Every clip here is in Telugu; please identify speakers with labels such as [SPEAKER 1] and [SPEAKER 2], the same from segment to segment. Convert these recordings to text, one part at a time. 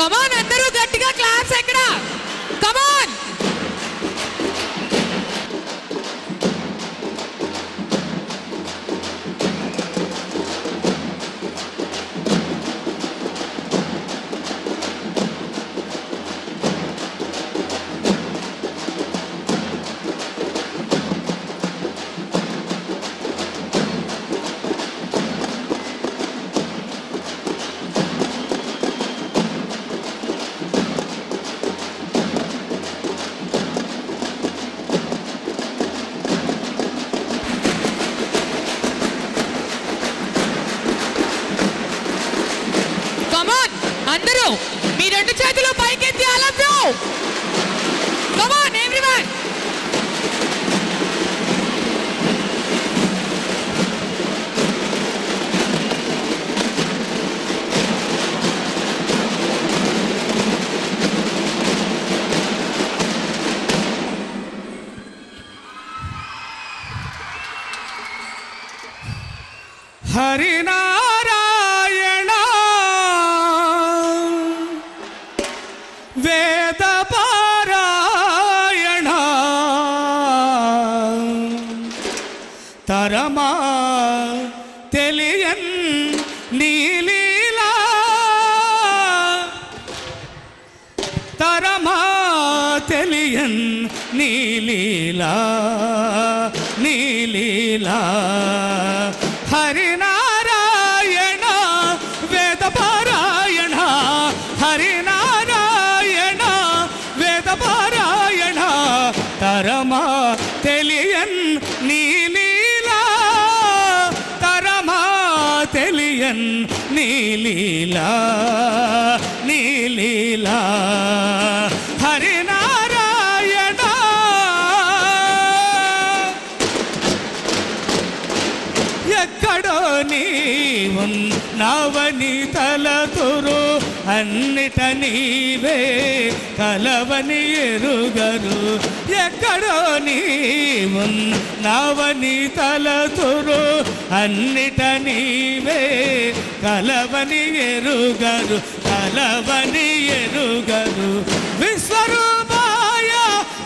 [SPEAKER 1] కమాన్ అందరూ గట్టిగా క్లాప్స్ ఎక్కడ కమాన్ అందరూ మీ రెండు చేతులు పైకెత్తి I love you. Come on everyone.
[SPEAKER 2] హరినా తరమా తెలియన్ నీలీలా తరమా తెలియన్ నీలీలా నీలీలా హరినారాయణ వేదపారాయణ హరినారాయణ వేదపారాయణ తరమా తెలియన్ నీలీలా తెలియన్ నీలీలా నీలీలా హరినారాయణ ఎక్కడో నీవున్నావని తలతురు అన్నిట నీవే కలవని ఎరుగరు ఎక్కడో నీవున్నావని తలతురు అన్నిట నీవే కలవని ఎరుగరు కలవని ఎరుగరు విశ్వరూపాయ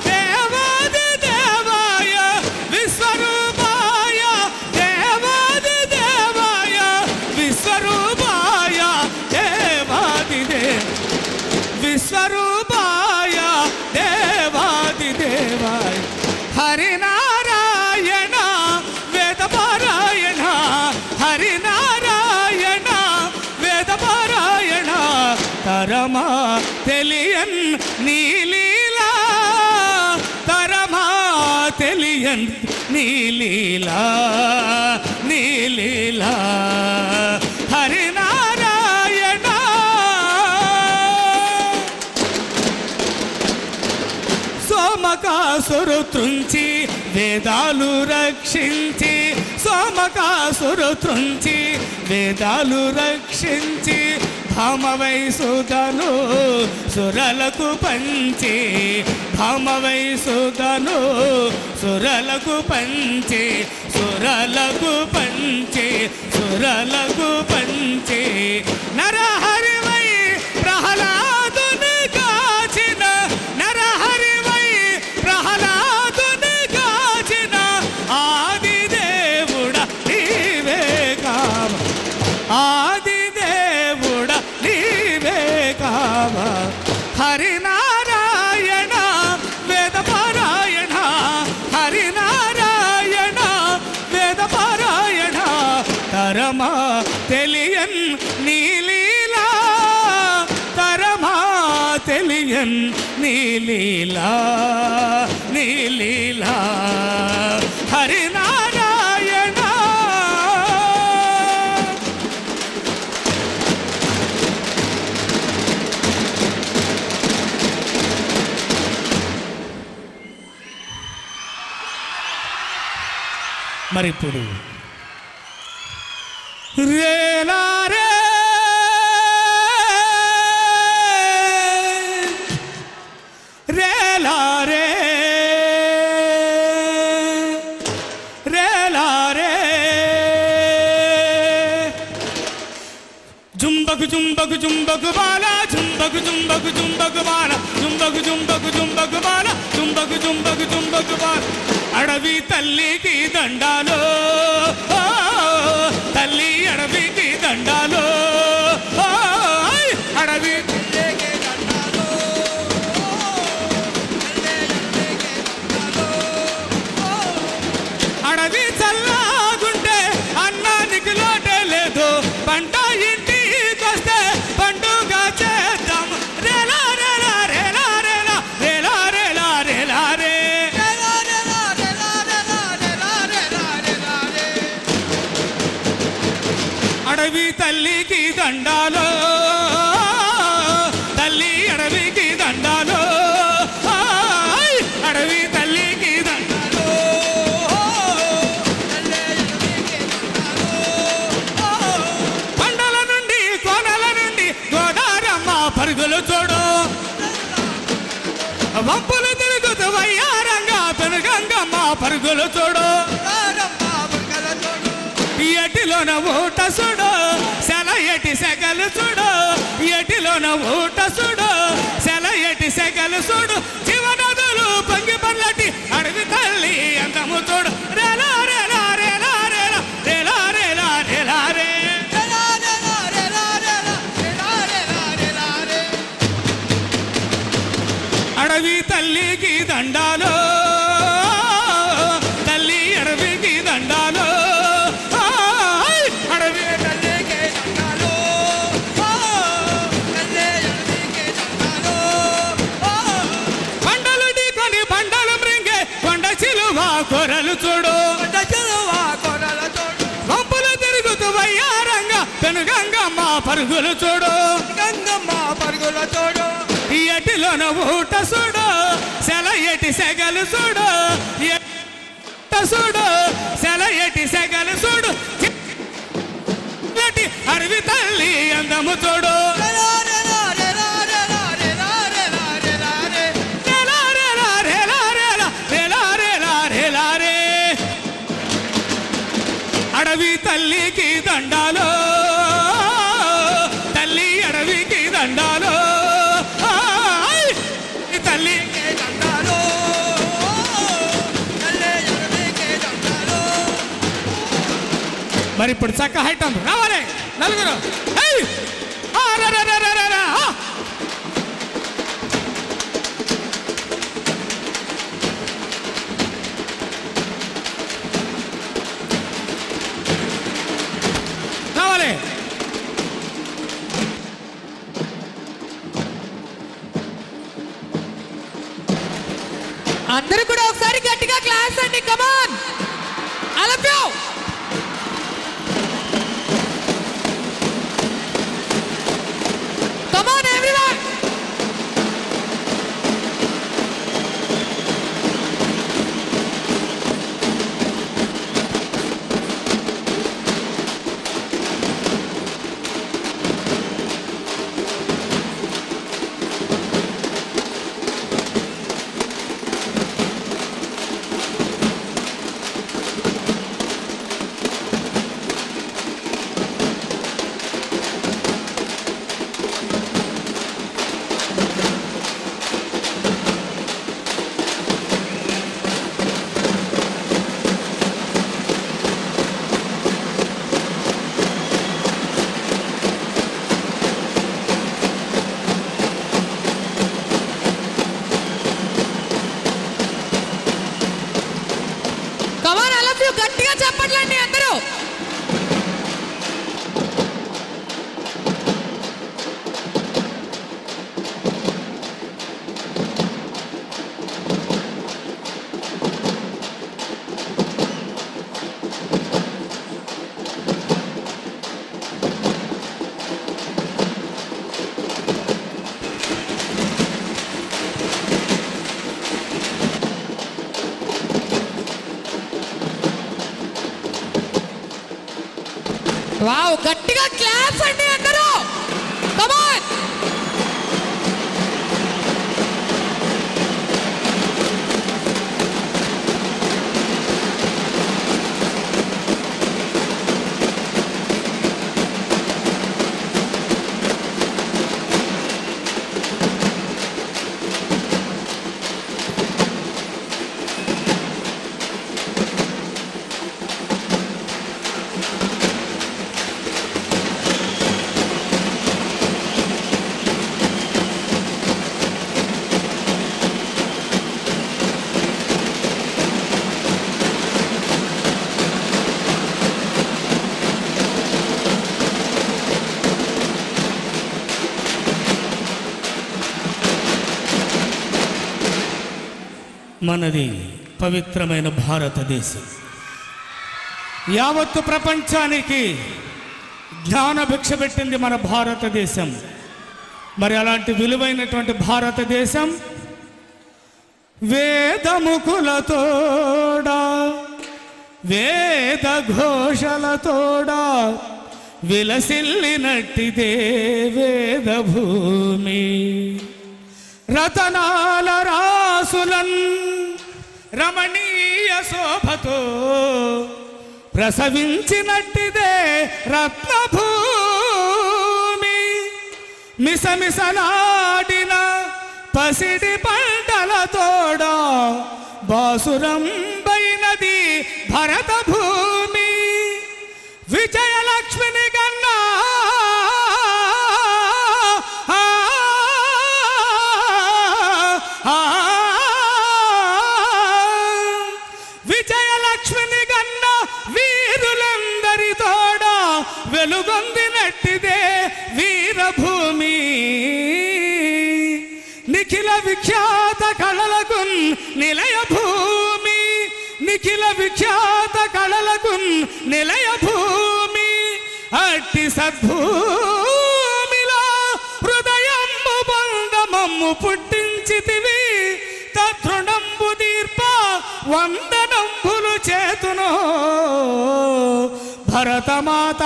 [SPEAKER 2] దేవాది దేవాయ విశ్వరూపాయ దేవాది దేవాయ విశ్వరూపాయ దేవాది దేవ విశ్వరూపాయ దేవాది దేవాయ హరినారాయణ వేదపారాయణ హరినారాయణ వేదపారాయణ తరమా తెలియన్ నీలీలా తరమా తెలియన్ నీలీలా నీలీలా హరినారాయణ సోమకాసురు త్రుంచి వేదాలు రక్షించి సోమకాసురు త్రుంచి వేదాలు రక్షించి భామవై సుధను సురలకు పంచి భామవై సుధను సురలకు పంచి సురలకు పంచి సురలకు పంచి నరహరివై ప్రహ్లాదుని కాచిన నరహరివై ప్రహ్లాదుని కాచిన ఆదిదేవుడ నీవే కావ ఆదిదేవుడ నీవే కావ హరినారాయణ వేదపారాయణ హరినారాయణ వేదపారాయణ తరమా తెలియన్ నీలీలా తరమా తెలియన్ నీలీలా నీలీలా హరినారాయణ మరిప్పుడు రేలారే రేలారే రేలారే జుంబకు జుంబకు జుంబకు బాల జుంబకు జుంబకు జుంబకు బాల జుంబకు జుంబకు జుంబకు బాల జుంబకు జుంబకు జుంబకు బాల అడవి తల్లికి దండాలో తల్లి అడవికి దండాలో అడవి తల్లికి దండాలో అడవి చల్లాగుంటే అన్నానికి లోటే లేదు పంట ఇంటికొస్తే పండుగ చేద్దాం రేలా రేలా రేలా రేలా రేలా రేలా రేలా రే అడవి తల్లికి దండాలో తల్లి అడవికి దండాలో అడవి తల్లికి దండాలో కొండల నుండి కోనల నుండి గోదారమ్మ పరుగులు చూడు వంపులు తిరుగుతూ వయ్యారంగా పెనుగంగమ్మ పరుగులు చూడు ఎటిలోన ఊట చూడు సెల ఎటి సెగలు చూడు ఎటిలోన ఊట చూడు సెల ఎటి సెగలు చూడు జీవనదులు పొంగి పర్లటి అడవి తల్లి అందము చూడు రేలా రేలా రేలా రేలా రేలా రేలా రేలా రే అడవి తల్లికి దండాలో తల్లి అడవికి దండాలో కొరలు చూడు వంపులు తిరుగుతూ వయ్యారంగా పెనుగంగమ్మ పరుగులు చూడు గంగమ్మ పరుగులు చూడు ఎటిలోన ఊట చూడు సెల ఎటి సెగలు చూడు చూడు సెల ఎటి సెగలు చూడు అడవి తల్లి అందము చూడు అడవి తల్లికి దండాలో తల్లి అడవికి దండాలో తల్లికి దండాలో మరి ఇప్పుడు చక్క హైట్ అందు రావాలి నలుగురు
[SPEAKER 1] అందరూ కూడా ఒకసారి గట్టిగా క్లాస్ అండి కమాన్ I love you come on everyone గట్టిగా చెప్పట్లండి అందరూ వావ్ గట్టిగా క్లాప్స్ అండి అందరూ కమ్ ఆన్
[SPEAKER 2] మనది పవిత్రమైన భారతదేశం. యావత్తు ప్రపంచానికి జ్ఞాన భిక్ష పెట్టింది మన భారతదేశం. మరి అలాంటి విలువైనటువంటి భారతదేశం వేదముకులతోడా వేద ఘోషలతోడా విలసిల్లినట్టిదే వేద భూమి. రతనాల రాసులన్ రమణీయ శోభతో ప్రసవించినట్టిదే రత్నభూమి. మిసమిసలాడిన పసిడి పంటలతోడా బాసురంబైనది భరత భూమి. విజయలక్ష్మిని కన్నా విజయలక్ష్మిని కన్నా వీరులందరితోడా వెలుగొందినట్టిదే వీరభూమి. నిఖిల విఖ్యాత కళలకు నిలయ భూమి. నిఖిల విఖ్యాత కళలకు నిలయ భూమి. అట్టి సద్భూమిలో హృదయము బంధమమ్ము పుట్టించితివి. తృణంబు దీర్ప వందనంబులు చేతును భరతమాత.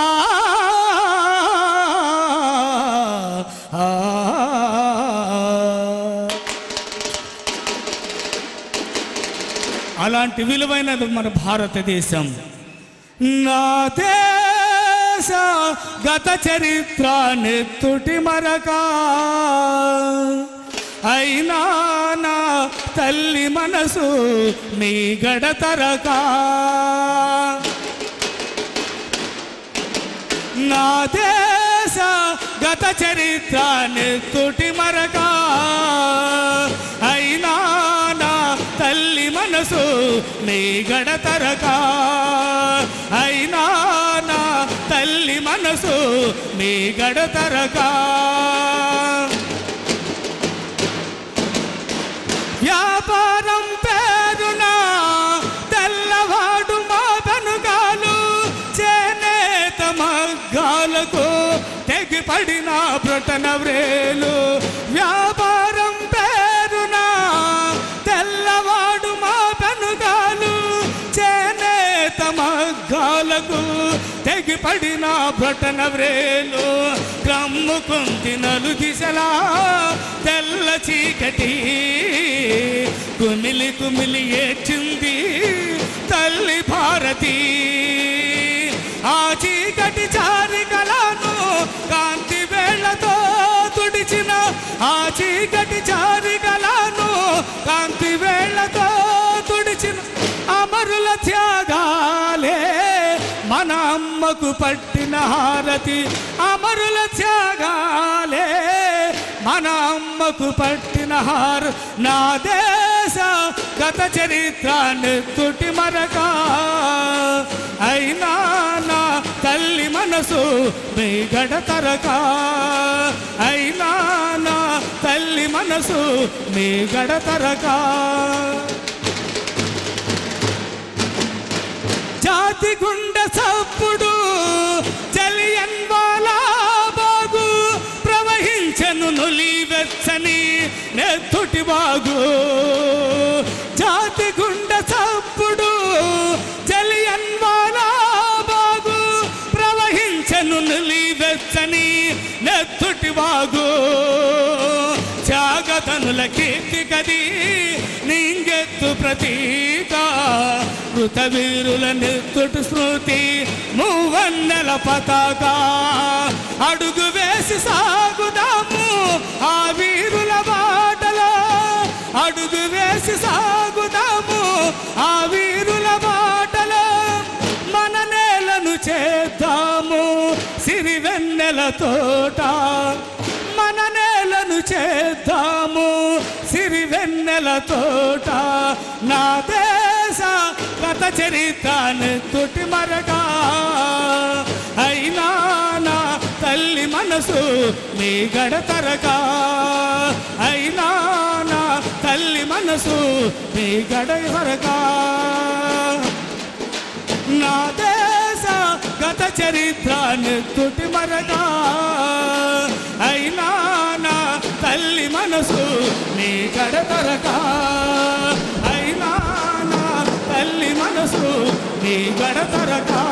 [SPEAKER 2] అలాంటి విలువైనది మన భారతదేశం. నా దేశ గత చరిత్ర నెత్తుటి మరక అయినా నా తల్లి మనసు మీ గడతరక. నా దేశ గత చరిత్ర నెత్తుటి మరక అయినా నా తల్లి మనసు మీ గడతరక. అయినా నా తల్లి మనసు మీ గడతరక. వ్యాపారం పేరున తెల్లవాడు మా వెనుకాలు చేనేత మగ్గాలకు తెగిపడిన బ్రొటన వ్రేలు. వ్యాపారం పేరున తెల్లవాడు మా వెనుకాలు చేనేత మగ్గాలకు తెగిపడిన బ్రొటన వ్రేలు. కమ్ముకుంది నలు దిశలా తెల్ల చీకటి. కుమిలి కుమిలి ఏడ్చింది తల్లి భారతి. ఆ చీకటి చారికలను కాంతి వేళ్లతో తుడిచిన. ఆ చీకటి చారికలను కాంతి వేళ్లతో తుడిచిన. అమరుల త్యాగాలే మన అమ్మకు పట్టిన హారతి. అమరుల త్యాగాలే మన అమ్మకు పట్టిన హార. నా దేశ గత చరిత్ర నెత్తుటి మరక అయినా నా తల్లి మనసు మీ గడతరక. అయినా నా తల్లి మనసు మీ గడతరక. జాతి గుండె చప్పుడు జలియన్ వాలా బాగు ప్రవహించెను నులి వెచ్చని నెత్తుటి బాగు. జాతి గుండె చప్పుడు జలియన్ వాలా బాగు ప్రవహించెను నులి వెచ్చని నెత్తుటి బాగు. త్యాగతనుల కీర్తి కది నింగెత్తు ప్రతీక. కృతవీరుల నెత్తుటి స్మృతి మూవన్నెల పతాక. అడుగు వేసి సాగుదాము ఆ వీరుల బాటలో. అడుగు వేసి సాగుదాము ఆ వీరుల బాటలో. మన నేలను చేద్దాము సిరివెన్నెల తోట. మన నేలను చేద్దాము సిరివెన్నెల తోట. నా దేశ గత చరిత్ర నెత్తుటి మరక అయినా నా తల్లి మనసు నీ గడతరగా అయినా నా తల్లి మనసు నీ గడతరగా నా దేశ గత చరిత్ర నెత్తుటి మరగా అయినా నా తల్లి మనసు నీ గడతరగా అయినా నా తల్లి మనసు నీ గడతరగా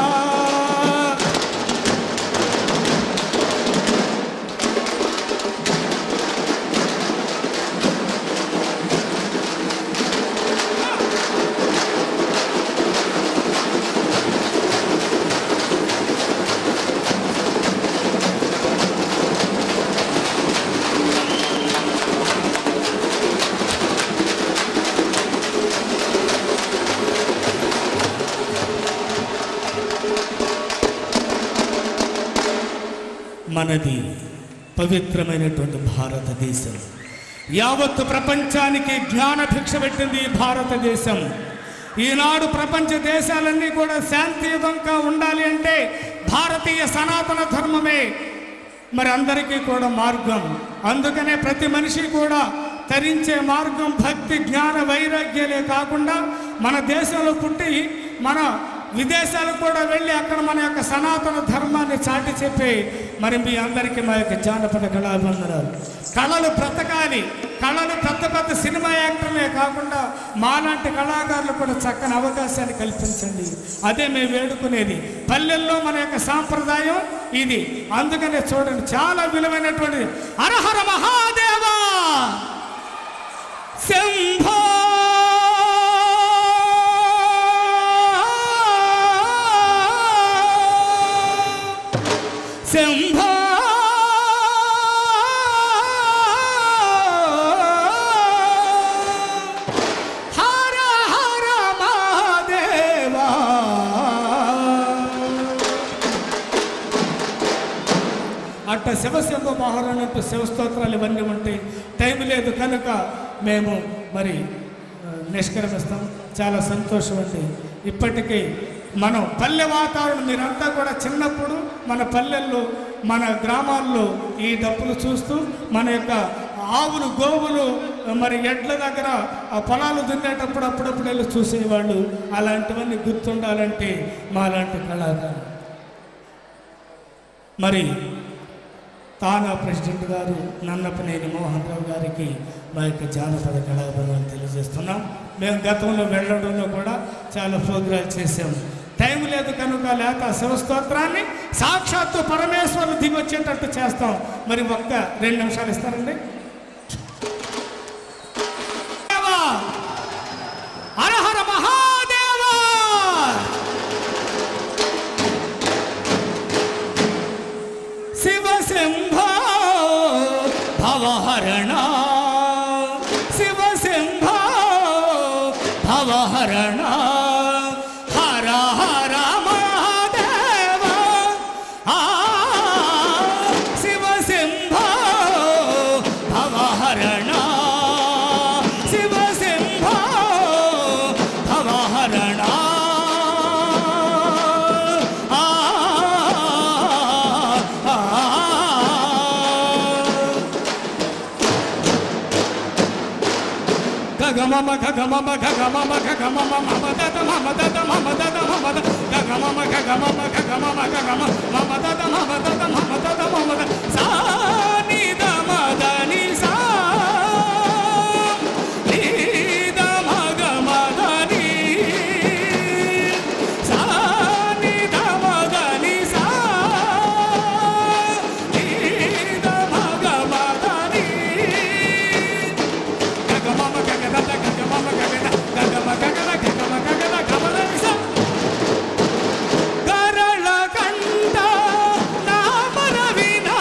[SPEAKER 2] మనది పవిత్రమైనటువంటి భారతదేశం. యావత్తు ప్రపంచానికి జ్ఞాన భిక్ష పెట్టింది భారతదేశం. ఈనాడు ప్రపంచ దేశాలన్నీ కూడా శాంతియుతంగా ఉండాలి అంటే భారతీయ సనాతన ధర్మమే మరి అందరికీ కూడా మార్గం. అందుకనే ప్రతి మనిషి కూడా తరించే మార్గం భక్తి జ్ఞాన వైరాగ్యాలే కాకుండా మన దేశంలో పుట్టి మన విదేశాలకు కూడా వెళ్ళి అక్కడ మన యొక్క సనాతన ధర్మాన్ని చాటి చెప్పి మరి మీ అందరికీ మా యొక్క జానపద కళాబంధనాలు. కళలు బ్రతకాలి. కళలు పెద్ద పెద్ద సినిమా యాక్టర్లే కాకుండా మాలాంటి కళాకారులు కూడా చక్కని అవకాశాన్ని కల్పించండి. అదే మేము వేడుకునేది. పల్లెల్లో మన యొక్క సాంప్రదాయం ఇది. అందుకనే చూడండి చాలా విలువైనటువంటిది. హరహర మహాదేవా శంభో శంభో హర హర మహాదేవా అట్ట శివశంభ మహారాణంటూ శివస్తోత్రాలు ఇవన్నీ ఉంటాయి. టైం లేదు కనుక మేము మరి నిష్క్రమిస్తాం. చాలా సంతోషం అండి. ఇప్పటికీ మనం పల్లె వాతావరణం మీరంతా కూడా చిన్నప్పుడు మన పల్లెల్లో మన గ్రామాల్లో ఈ డప్పులు చూస్తూ మన యొక్క ఆవులు గోవులు మరి ఎడ్ల దగ్గర ఆ పొలాలు దున్నేటప్పుడు అప్పుడప్పుడు వెళ్ళి చూసేవాళ్ళు. అలాంటివన్నీ గుర్తుండాలంటే మాలాంటి కళాకారులు. మరి తానా ప్రెసిడెంట్ గారు నన్నపనేని మోహన్ రావు గారికి మా యొక్క జానపద కళాబంధాలు తెలియజేస్తున్నాం. మేము గతంలో వెళ్ళడంలో కూడా చాలా ప్రోగ్రాలు చేసాము. టైం లేదు కనుక లేక శివస్తోత్రాన్ని సాక్షాత్తు పరమేశ్వరులు దిగి వచ్చేటట్టు చేస్తాం. మరి ఒక్క 2 నిమిషాలు ఇస్తారండి. హరహర మహాదేవా శివశంభో భవహరణ శివశంభో భవహరణ హర హర మహాదేవా శివశంభో భవహరణ శివశంభో భవహరణ గగమమ గగమమ గగమమ గగమమ మమదద మమదద మమదద మమద గగమమ గగమమ గగమమ గగమ మమదద మమదద మమదద మమద సా ని ద మద ని సా ని ద మగ మద ని సా ని ద మగ ని సా ని ద మగ మద ని గగమమ గగదద గగమమ గగద గగమ గగద గగమ గగద గమద ని సా గరళ కంఠ నామర వినా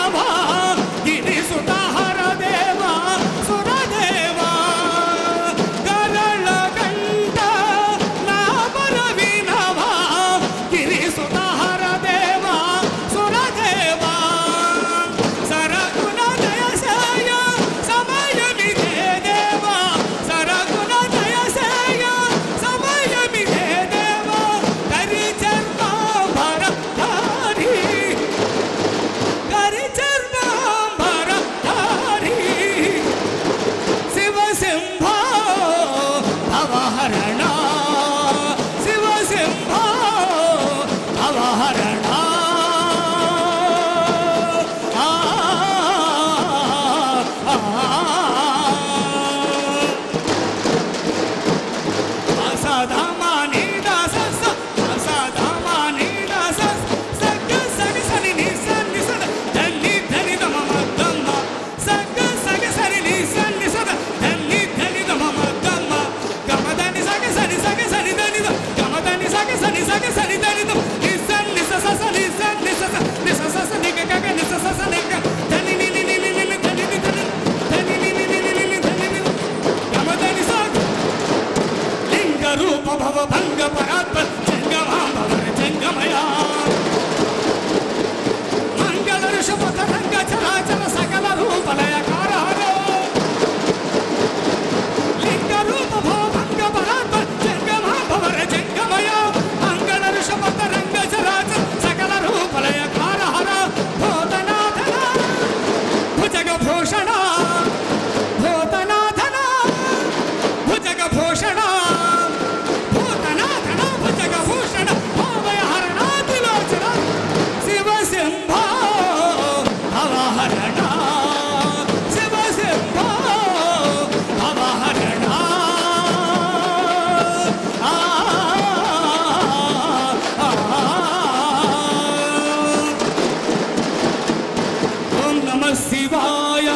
[SPEAKER 2] శివాయ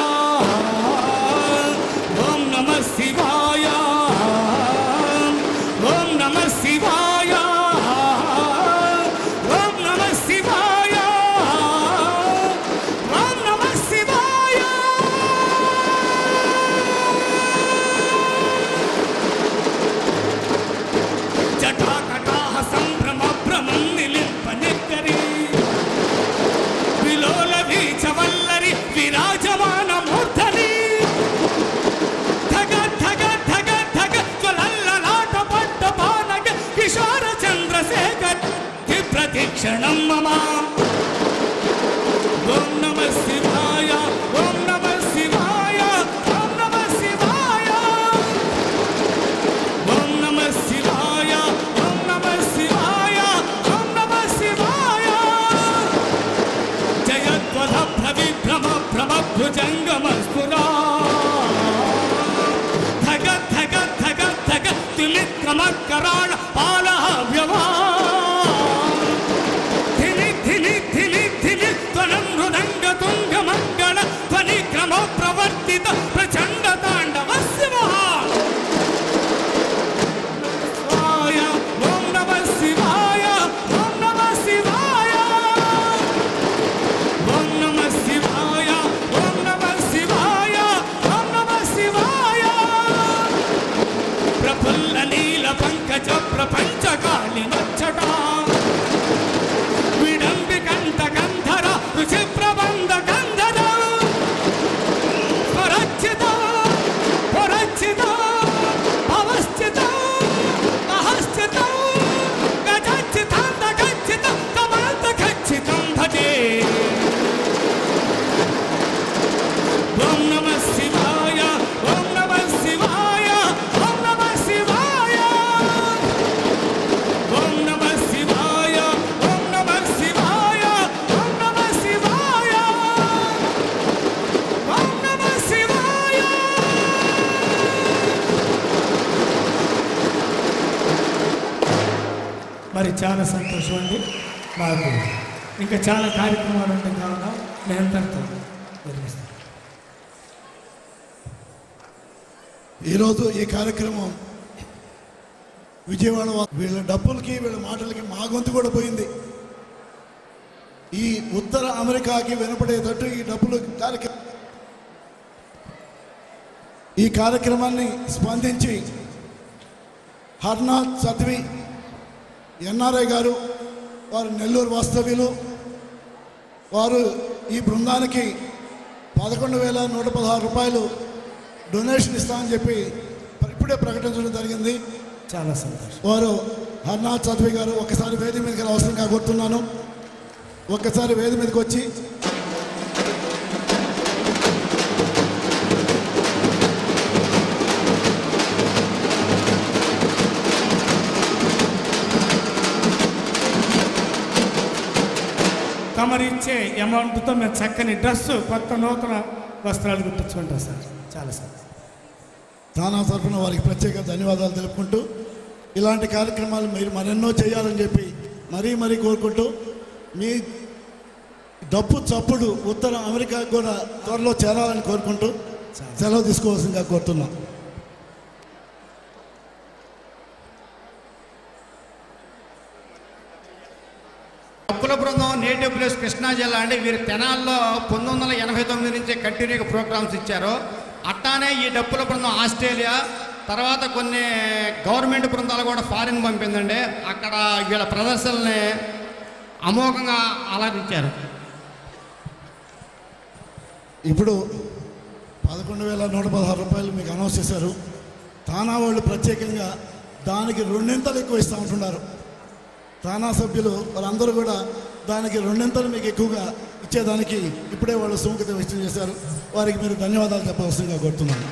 [SPEAKER 2] ఓం నమః శివాయ ఓం నమః శివాయ ఓం నమః శివాయ ఓం నమః శివాయ జటాకటాహ సంభ్రమ భ్రమం నిలింపనిక్కరి విలోల వీచవల్లరి విరాజమాన మూర్ధని ధగ ధగ ధగ ధగ జ్వలల్లలాట పట్ట పానగ కిశోర చంద్రశేఖర్ ప్రతిక్షణం మమ ఓం నమః శివాయ ఓం నమః శివాయ ఓం నమః శివాయ ఓం నమః శివాయ ఓం నమః శివాయ ఓం నమః శివాయ జయధ్వజ భ్రవిభ్రమ భ్రమ భుజంగమస్ఫురా ధగ ధగ ధగ ధగ తులిక్రమకరాళ పాలః వ్యవా ధిని ధిని ధిని ధిని త్వనం మృదంగ తుంగ మంగళ ధ్వని క్రమ ప్రవర్తిత ప్రచండ తాండవ శివః ఓం నమః శివాయ ఓం నమః శివాయ ఓం నమః శివాయ ఓం నమః శివాయ ఓం నమః శివాయ ప్రఫుల్ల నీల పంకజ ప్రపంచకాళి నచ్చటా విడంబి కంఠ గంధర రుచి ప్రబంధ గంధర స్వరచిత పురచిత అవస్థిత అహస్థిత గజచితాంత గచ్చిత కమాంత గచ్చితం భజే ఓం నమః శివాయ ఓం నమః శివాయ ఓం నమః శివాయ ఓం నమః శివాయ ఓం నమః శివాయ ఓం నమః శివాయ ఓం నమః శివాయ మరి చాలా సంతోషం అండి. మాకు ఇంకా చాలా కార్యక్రమాలు ఉంటాయి కావున నేను తనతో నిర్వహిస్తాను.
[SPEAKER 3] ఈరోజు ఈ కార్యక్రమం విజయవాడ వీళ్ళ డబ్బులకి వీళ్ళ మాటలకి మా గొంతు కూడా పోయింది. ఈ ఉత్తర అమెరికాకి వినపడేటట్టు ఈ డబ్బులు ఈ కార్యక్రమాన్ని స్పందించి హర్నాథ్ సత్వి ఎన్ఆర్ఐ గారు, వారు నెల్లూరు వాస్తవ్యులు, వారు ఈ బృందానికి 11,116 రూపాయలు డొనేషన్ ఇస్తామని చెప్పి ఇప్పుడే ప్రకటించడం జరిగింది.
[SPEAKER 2] చాలా సంతోషం.
[SPEAKER 3] వారు హర్నాథ్ చౌదరి గారు ఒకసారి వేదిక మీదకి అవసరంగా కోరుతున్నాను. ఒక్కసారి వేదిక మీదకి వచ్చి
[SPEAKER 2] తమరిచ్చే అమౌంట్తో మేము చక్కని డ్రెస్సు, కొత్త నూతన వస్త్రాలు గుర్తించుకుంటాం సార్. చాలా సార్.
[SPEAKER 3] తానా తరఫున వారికి ప్రత్యేక ధన్యవాదాలు తెలుపుకుంటూ ఇలాంటి కార్యక్రమాలు మీరు మరెన్నో చేయాలని చెప్పి మరీ కోరుకుంటూ మీ డప్పు చప్పుడు ఉత్తర అమెరికాకు కూడా త్వరలో చేరాలని కోరుకుంటూ సెలవు తీసుకోవాల్సిందిగా కోరుతున్నాం.
[SPEAKER 4] డప్పుల బృందం నేటివ్ ప్లేస్ కృష్ణా జిల్లా అండి. వీరు తెనాల్లో 1989 నుంచి కంటిన్యూగా ప్రోగ్రామ్స్ ఇచ్చారు. అట్టానే ఈ డప్పుల బృందం ఆస్ట్రేలియా, తర్వాత కొన్ని గవర్నమెంట్ బృందాలు కూడా ఫారిన్ పంపిందండి. అక్కడ వీళ్ళ ప్రదర్శనల్ని అమోఘంగా ఆలాపించారు.
[SPEAKER 3] ఇప్పుడు 11,116 రూపాయలు మీకు అనౌన్స్ చేశారు. తానా వాళ్ళు ప్రత్యేకంగా దానికి 2 ఎక్కువ ఇస్తూ ఉంటున్నారు. తానా సభ్యులు వాళ్ళందరూ కూడా దానికి 2 మీకు ఎక్కువగా ఇచ్చేదానికి ఇప్పుడే వాళ్ళు సుముఖత వ్యక్తం చేశారు. వారికి మీరు ధన్యవాదాలు చెప్పవలసిందిగా కోరుతున్నాను.